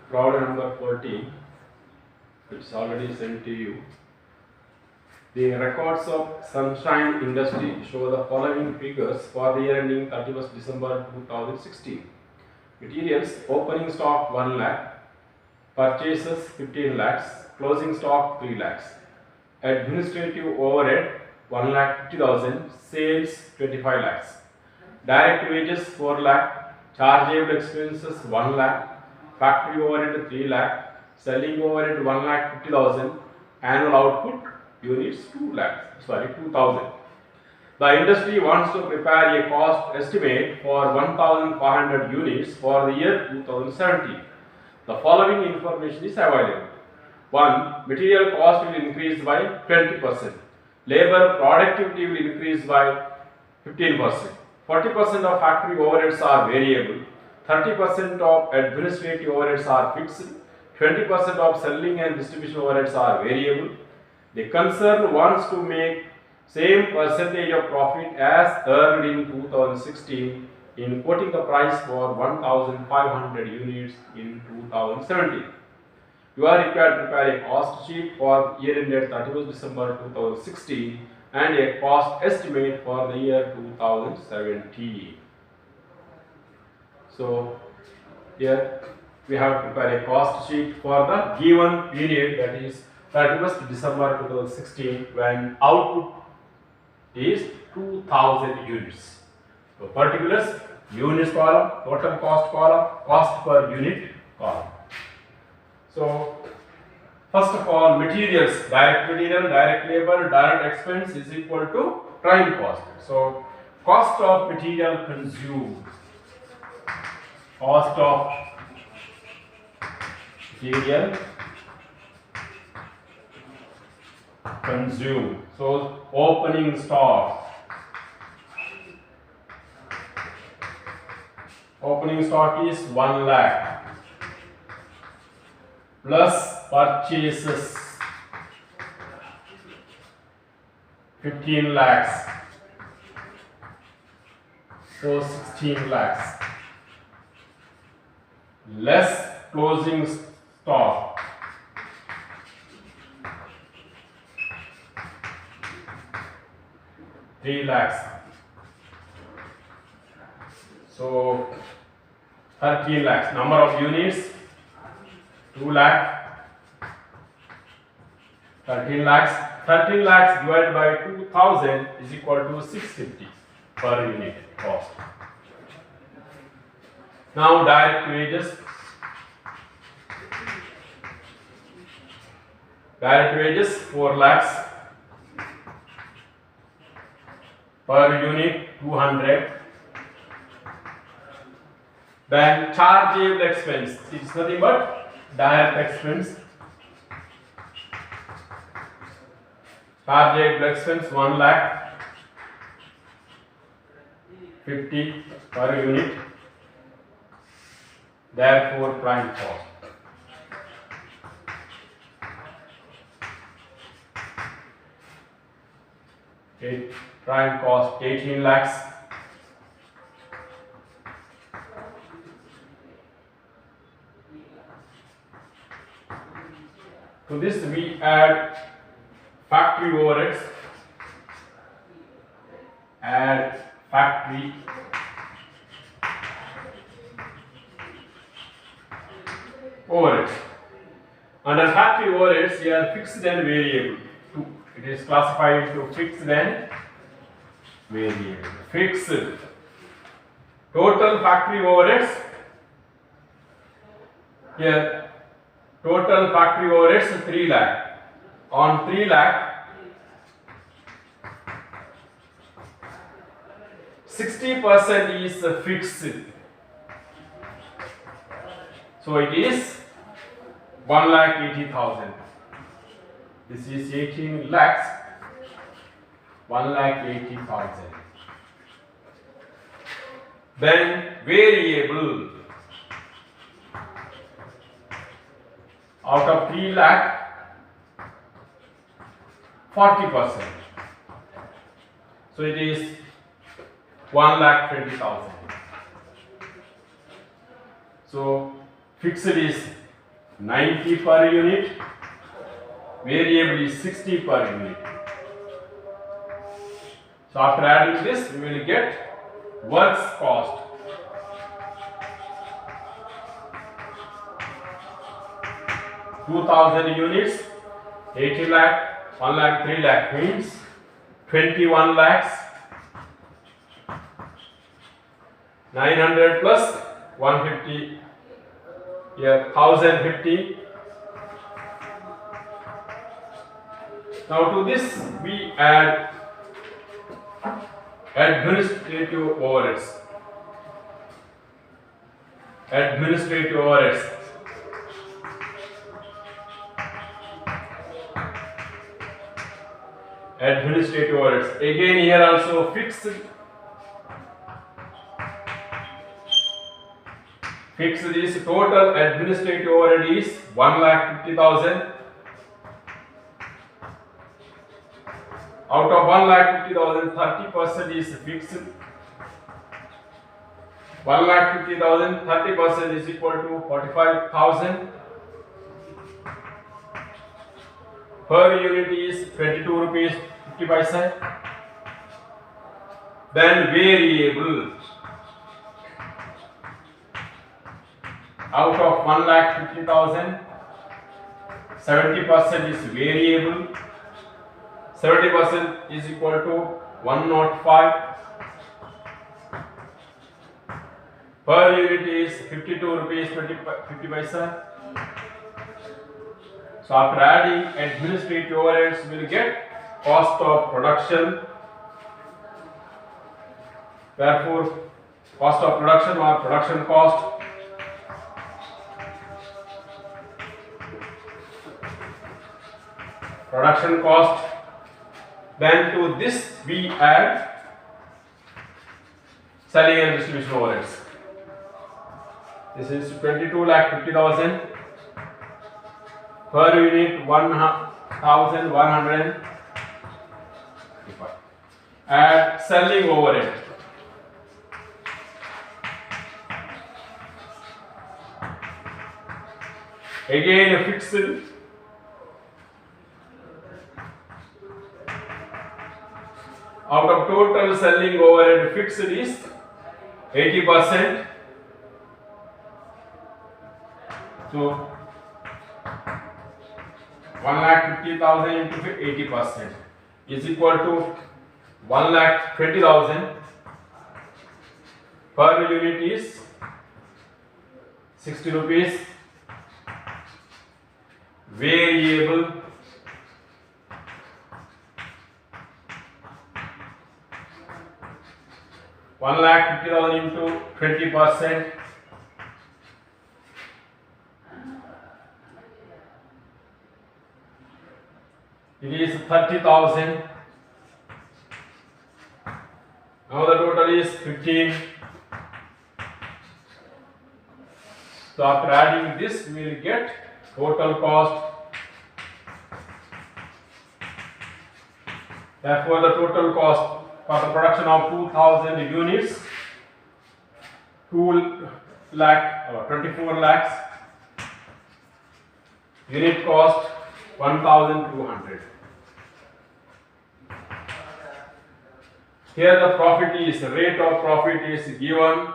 Problem number 14, it's already sent to you. The records of Sunshine Industry show the following figures for the year ending 31st December 2016. Materials: opening stock 1 lakh, purchases 15 lakhs, closing stock 3 lakhs. Administrative overhead 1 lakh 50,000, sales 25 lakhs. Direct wages 4 lakh, chargeable expenses 1 lakh, factory overhead 3 lakh, selling overhead 1 lakh 50,000, annual output units 2,000. The industry wants to prepare a cost estimate for 1,500 units for the year 2017. The following information is available. 1. Material cost will increase by 20%. Labor productivity will increase by 15%. 40% of factory overheads are variable. 30% of administrative overheads are fixed. 20% of selling and distribution overheads are variable. The concern wants to make same percentage of profit as earned in 2016 in quoting the price for 1,500 units in 2017. You are required to prepare a cost sheet for year ended 31st December 2016 and a cost estimate for the year 2017. So here we have to prepare a cost sheet for the given period, that is 31st December 2016, when output is 2,000 units. So particulars: units column, total cost column, cost per unit column. So first of all, materials: direct material, direct labor, direct expense is equal to prime cost. So cost of material consumed, cost of material consumed. So opening stock. Opening stock is 1 lakh plus purchases 15 lakhs. So 16 lakhs less closing stock 3 lakhs. So 13 lakhs. Number of units 2 lakh. 13 lakhs. 13 lakhs divided by 2,000 is equal to 650 per unit cost. Now direct wages. Direct wages 4 lakhs. Per unit 200. Then chargeable expense, it is nothing but direct expense. Chargeable expense 1 lakh 50 per unit. Therefore prime cost. Prime cost 18 lakhs. To this we add factory overheads. Add factory overheads. Under factory overheads, they are fixed and variable. It is classified into fixed and variable. Fixed. Total factory overheads. Here, total factory overheads 3 lakh. On 3 lakh, 60% is fixed. So it is 1,80,000. This is 18 lakhs, 1,80,000. Then variable. Out of 3 lakh, 40%. So it is 1,20,000. So fixed is 90 per unit, variable is 60 per unit. So after adding this, we will get works cost. (2,000 units), 80 lakh, 1 lakh, 3 lakh means 21 lakhs. 900 plus 150, here 1050. Now to this we add administrative overheads. Administrative overheads. Administrative overheads. Again here also fixed. Fixed is total administrative overhead is 1,50,000. Out of 1,50,000, 30% is fixed. 1,50,000, 30% is equal to 45,000. Per unit is 22 rupees 50 paisa. Then variable. Out of 1,50,000, 70% is variable. 70% is equal to 105. Per unit is 52 rupees 50 paisa. So after adding administrative overheads, we will get cost of production. Therefore, cost of production or production cost. Production cost. Then to this we add selling and distribution overheads. This is 22,50,000. Per unit 1,100. Add selling overhead. Again a fixed. Out of total selling overhead, fixed is 80%. So 1,50,000 into 80% is equal to 1,20,000. Per unit is 60 rupees. Variable. One lakh 50,000 into 20%. It is 30,000. Now the total is 15. So after adding this, we will get total cost. Therefore, the total cost for the production of 2,000 units, 2 lakh or 24 lakhs. Unit cost 1,200. Here the profit is, rate of profit is given.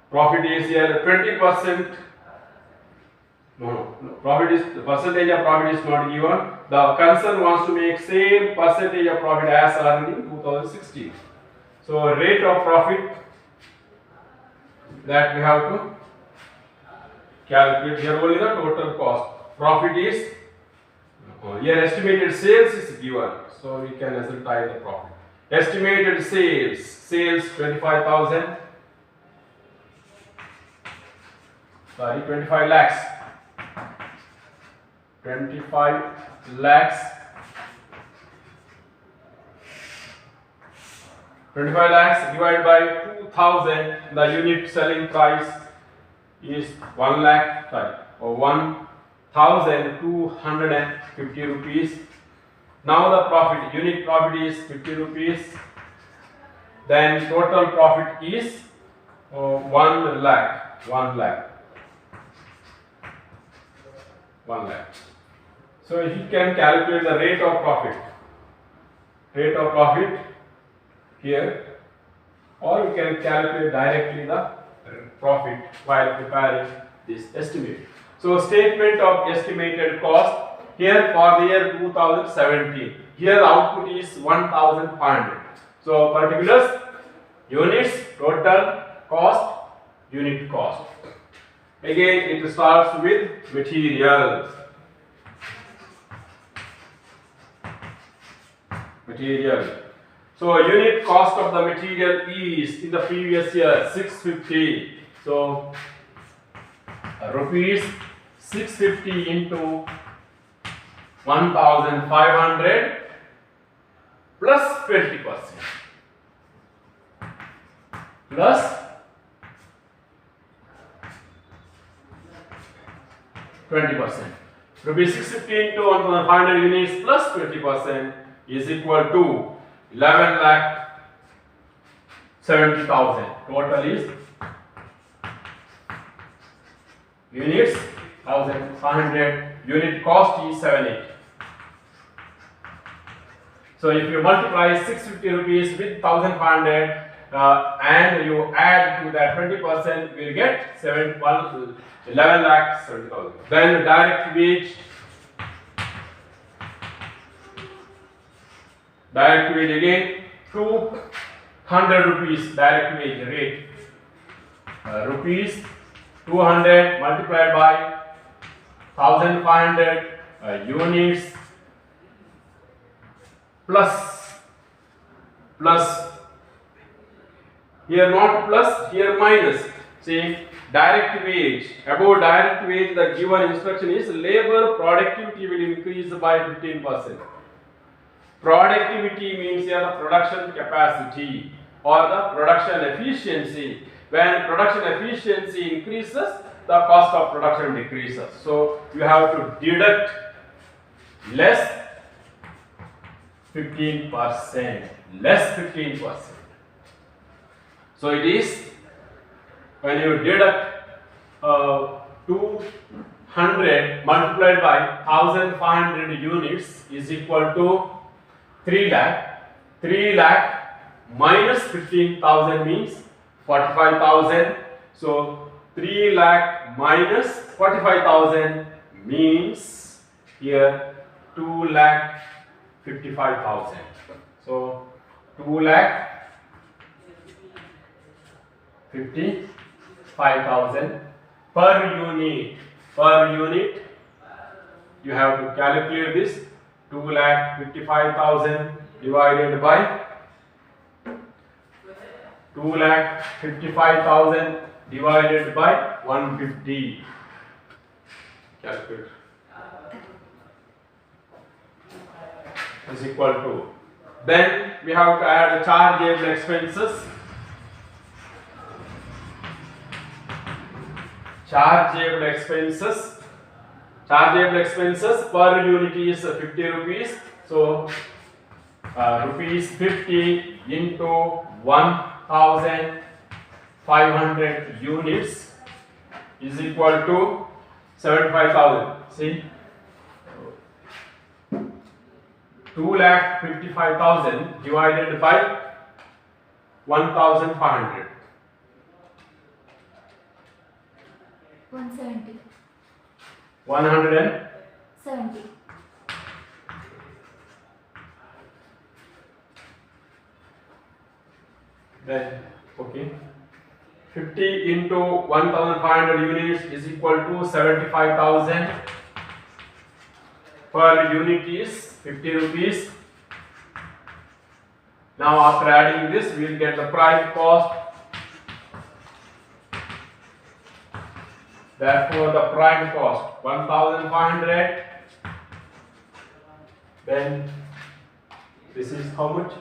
Profit is here 20%. No, profit is, the percentage of profit is not given. The concern wants to make same percentage of profit as earned in 2016. So rate of profit that we have to calculate. Here only the total cost. Profit is, here estimated sales is given. So we can ascertain the profit. Estimated sales 25,000. Sorry, 25 lakhs. 25 lakhs. 25 lakhs divided by 2,000. The unit selling price is 1 lakh, sorry, or 1,250 rupees. Now the profit, unit profit is 50 rupees. Then total profit is 1 lakh. 1 lakh. 1 lakh. So he can calculate the rate of profit. Rate of profit here, or we can calculate directly the profit while preparing this estimate. So statement of estimated cost here for the year 2017. Here the output is 1500. So particulars, units, total cost, unit cost. Again it starts with materials. Material. So unit cost of the material is in the previous year 650. So rupees 650 into 1500 plus 20% plus 20%. Rupees 650 into 1500 units plus 20% is equal to 11,70,000. Total is units 1500. Unit cost is 78. So if you multiply 650 rupees with 1500 and you add to that 20%, we will get 11,70,000. Then direct wage. Direct wage again 200 rupees direct wage rate. Rupees 200 multiplied by 1500 units plus here not plus, here minus. See, direct wage. Above direct wage, the given instruction is labor productivity will increase by 15%. Productivity means here the production capacity or the production efficiency. When production efficiency increases, the cost of production decreases. So you have to deduct less 15%. Less 15%. So it is when you deduct 200 multiplied by 1500 units is equal to 3 lakh. 3 lakh minus 15,000 means 45,000. So 3 lakh minus 45,000 means here 2 lakh 55,000. So 2 lakh 55,000 per unit. Per unit you have to calculate this. 2,55,000 divided by 2,55,000 divided by 150. Calculate. Is equal to. Then we have to add chargeable expenses. Chargeable expenses. Chargeable expenses per unit is 50 rupees. So rupees 50 into 1,500 units is equal to 75,000. See, 2,55,000 divided by 1,500. 170. 170. Then okay, 50 into 1,500 units is equal to 75,000. Per unit is 50 rupees. Now after adding this, we will get the prime cost. Therefore, the prime cost 1,500. Then this is how much?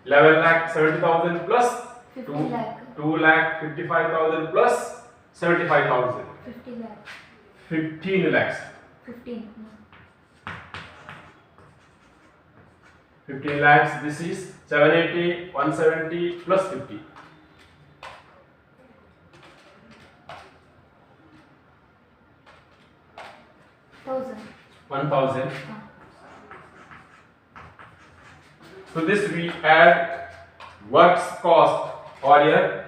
11,70,000 plus 2,55,000 plus 75,000. 50 lakh. 15 lakhs. 15. 15 lakhs. This is 780, 170 plus 50. 1000. To this we add works cost or a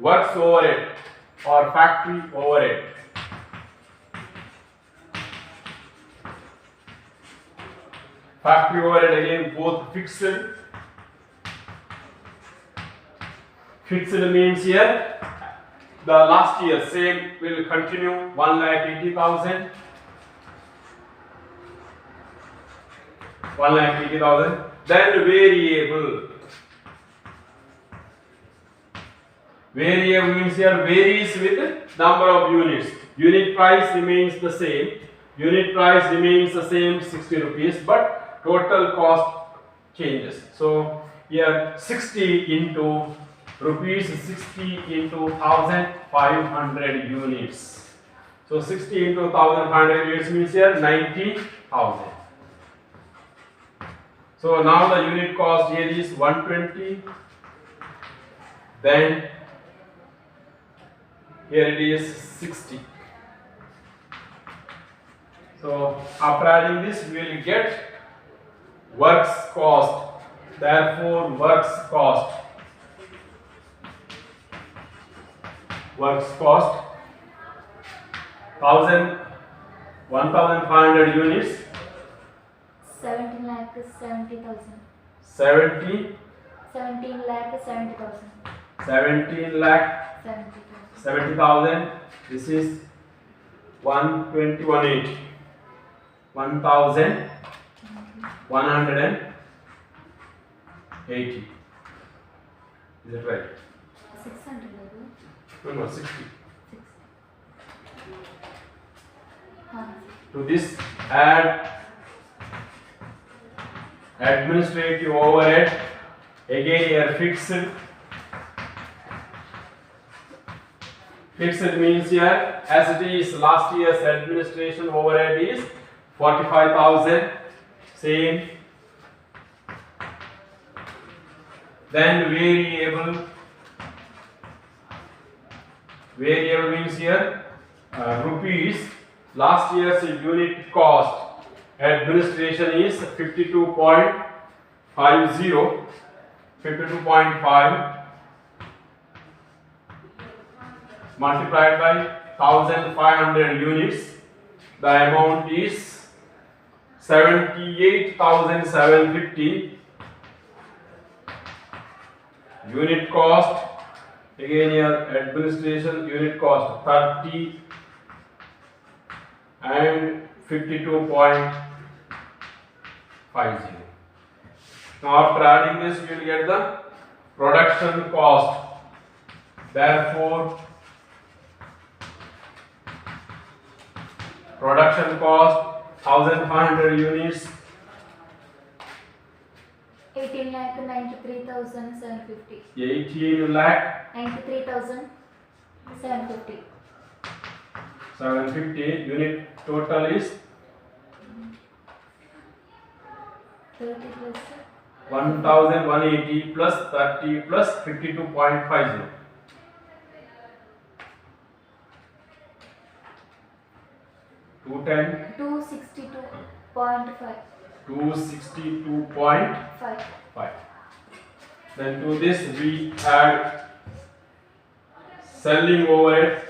works overhead or factory overhead. Factory overhead again both fixed. Fixed means here the last year same will continue 1,80,000. 1,80,000. Then variable. Variable means here varies with number of units. Unit price remains the same. Unit price remains the same 60 rupees, but total cost changes. So here 60 into rupees 60 into 1,500 units. So 60 into 1,500 units means here 90,000. So now the unit cost here is 120. Then here it is 60. So after adding this we will get works cost. Therefore works cost 1,500 units. 17,70,000. 17 17,70,000. 17,70,000. This is 120, 180. 1,180. Is it right? 600. No, 60. 60. To this add administrative overhead. Again here fixed. Fixed means here as it is last year's administration overhead is 45,000. Same. Then variable. Variable means here rupees. Last year's unit cost administration is 52.50. 52.5 multiplied by 1,500 units. The amount is 78,750. Unit cost again here administration unit cost 30 and 52.50. Now after adding this we will get the production cost. Therefore production cost 1,500 units 18,93,750. 18 lakh 93,750. 750. Unit total is 30 plus 1,180 plus 30 plus 52.50. 210 262.5. 262.5. 5. Then to this we add selling overhead.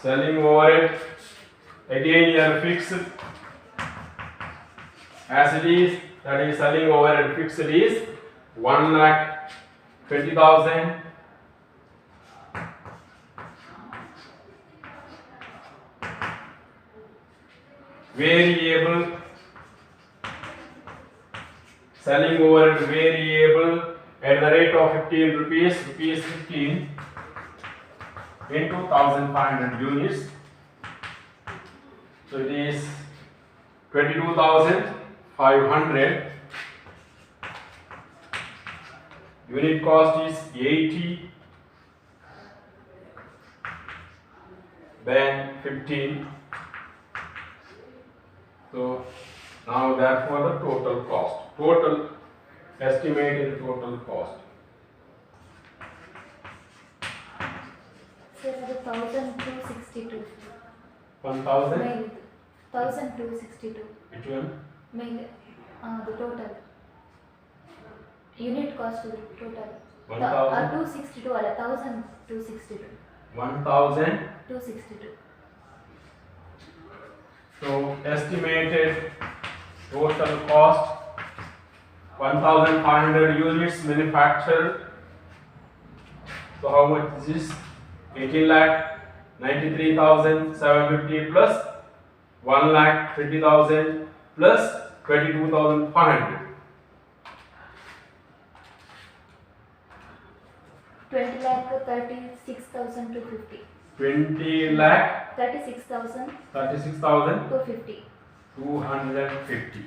Selling overhead again here fixed as it is, that is selling overhead fixed is 1,20,000. Variable selling overhead variable at the rate of 15 rupees, rupees 15 into 1,500 units. So it is 22,500. Unit cost is 80, then 15. So now therefore the total cost, total estimated total cost. Sir, 1262. 1000. Mail. 1262. Which one? Mail. The total. Unit cost total. 1000. 262 ಅಲ್ಲ 1262. 1000. 262. So estimated total cost 1500 units manufactured. So how much is this? 18,93,750 plus 1,20,000 plus 22,500. 20 lakh 36,250. 20 lakh 36,250. 36,250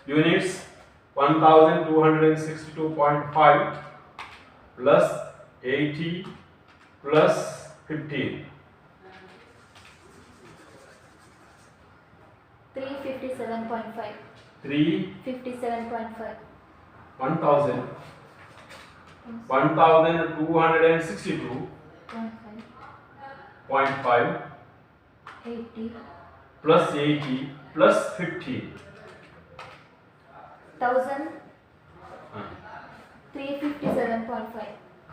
units. 1262.5 plus 80 plus 15. 357.5. 3 57.5. 1000 1262.5 80. plus 80 plus 15. 1000. 357.5.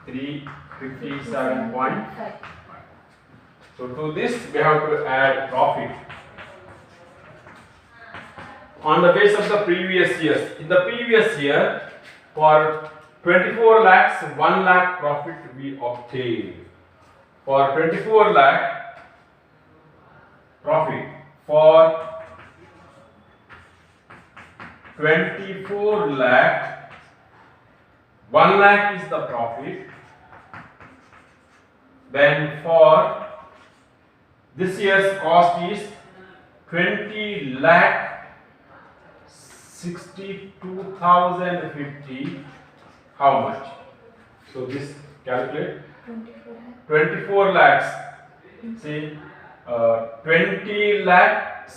357.5. So to this we have to add profit on the base of the previous years. In the previous year, for 24 lakhs, 1 lakh profit we obtained. For 24 lakh profit, for 24 lakh, 1 lakh is the profit. Then for this year's cost is 20 lakh 62,050. How much? So this calculate 24 lakh. 24 lakhs. See, 20 lakhs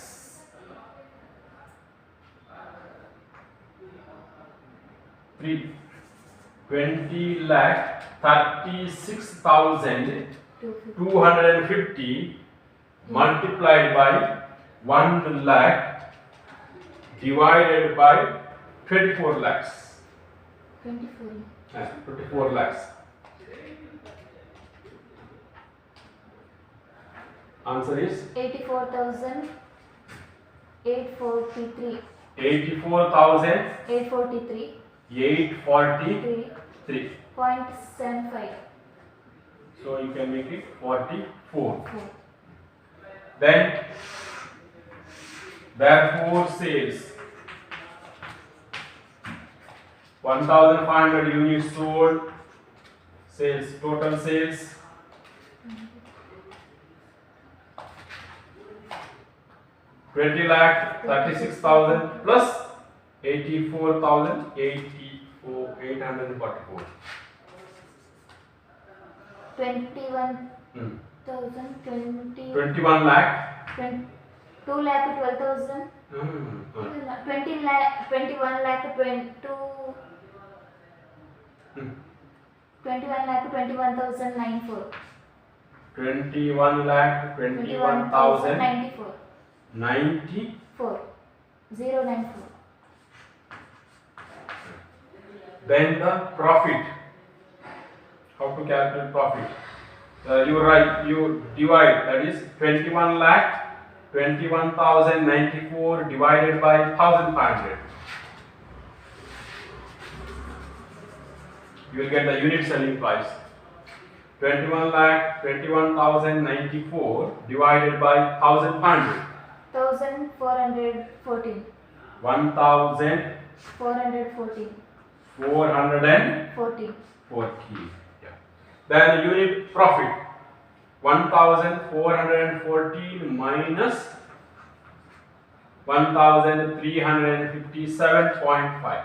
20 lakh 36,250 multiplied by 1 lakh divided by 24 lakhs. 24. 24 lakhs. Answer is 84,843. 84,843. 3.75. So you can make it 44. 4. Then therefore sales 1,500 units sold. Sales, total sales 20 lakh 36,000 plus 844. 21 lakh. 2 lakh 12,000. 21 lakh 21 lakh 21,094. 21 lakh 21,000 94. 94. 094. Then the profit. How to calculate profit? You divide, that is 21 lakh 21,094 divided by 1,500. You will get the unit selling price. 21 lakh 21,094 divided by 1,500. 1,414. 1,414. 14. Yeah. Then unit profit 1,414 minus 1,357.5.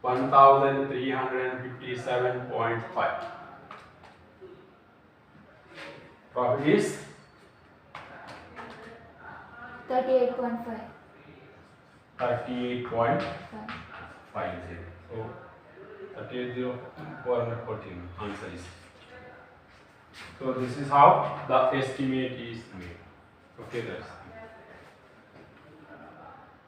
1,357.5. Profit is 38.5. 38.50. So 38,414 answer is. So this is how the estimate is made. Okay, that's